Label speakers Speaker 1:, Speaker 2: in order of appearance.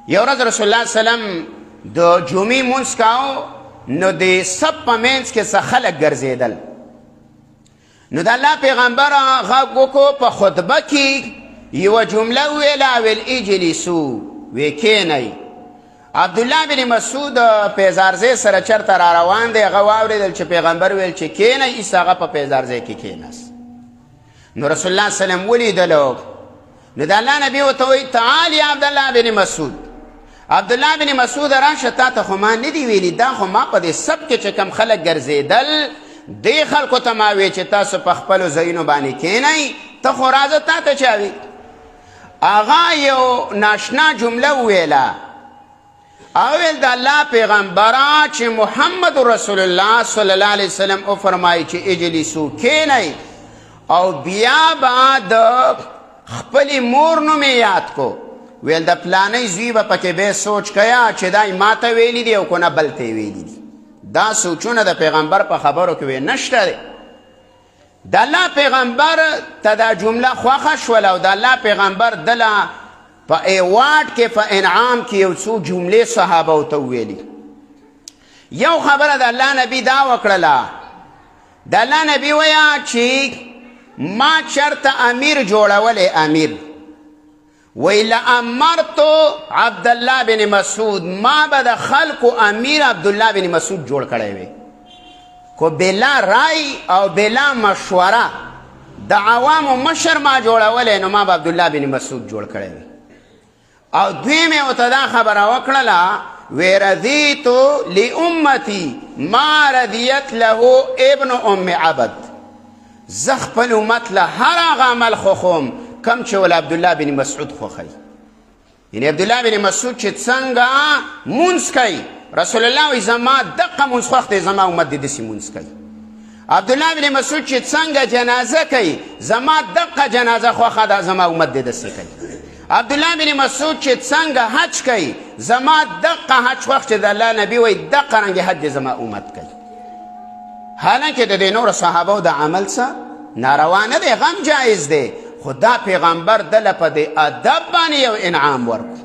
Speaker 1: یو ورځ رسول الله سلام د جمعې مونځ کاو، نو د سب په منځ کې څه خلک ګرځېدل. نو د الله پیغمبر غږ وکړو په خطبه کې یوه جمله وویله، ویل اجلسو، وی کینئ. عبدالله بن مسعود پیزارځی سره چرته را روان دی، هغه واورېدل چې پیغمبر ویل چې کینئ، ایس هغه په پیزارځی کې کیناست. نو رسول الله سلم ولیدلو، نو د الله نبي ورته وایي تعال یا عبدالله بن مسعود. عبدالله بن مسعود راشه، تا ته خو ما نه دي ویلي، دا خو ما په دې سب کې چې کم خلک ګرځېدل دې خلکو ته ما وی چې تاسو په خپلو ځایونو باندې کینئ، ته خو راځه تا ته چا وي. هغه یو ناشنا جمله وویله، هغه ویل د الله پیغمبره چې محمد رسول الله صلی الله علیه وسلم وفرمایي چې اجلسو، کینئ. او بیا به د خپلې مور نوم یې یاد کو، ویل د پلانۍ زوی به پکې به سوچ کیا چې دا ما ته ویلی دی او که نه بل ته ویلی دي. دا سوچونه د پیغمبر په خبرو کې وی نشته دی. د الله پیغمبر ته دا جمله خوښه شوله او د الله پیغمبر دله په ایوارډ کې په انعام کې یو څو جملې صحابه ورته وویلي. یو خبره د الله نبي دا وکړله، د الله نبي ویه چې ما چرته امیر جوړولی، امیر وی لامرتو عبدالله بن مسعود، ما به د خلکو امیر عبدالله بن مسعود جوړ کړی وی، کو بلا رای او بلا مشوره د عوامو مشر ما جوړولی، نو ما به عبدالله بن مسعود جوړ کړی وی. او دوی مې ورته دا خبره وکړله، وی رضیتو لامتی ما رضیت له ابن ام عبد، زه خپل امت له هر هغه عمل خوښوم کم چې ول عبدالله بن مسعود خوښوي. یعنې عبدالله بن مسعود چې څنګه مونځ کوي، رسول الله وایي زما دقه مونځ خوښ دی، زما امت دې داسې مونځ کوي. عبدالله بن مسعود چې څنګه جنازه کوي، زما دقه جنازه خوښه ده، زما امت دې داسې کوي. عبدالله بن مسعود چې څنګه حج کوي، زما دقه حج خوښ چې د الله نبي وایي دقه رنګې حج دې زما امت کوي. حالانکه د دې نورو صحابو د عمل څه ناروا نه دی، غم جایز دی، خو دا پیغمبر دله په دې ادب باندې یو انعام ورکړو.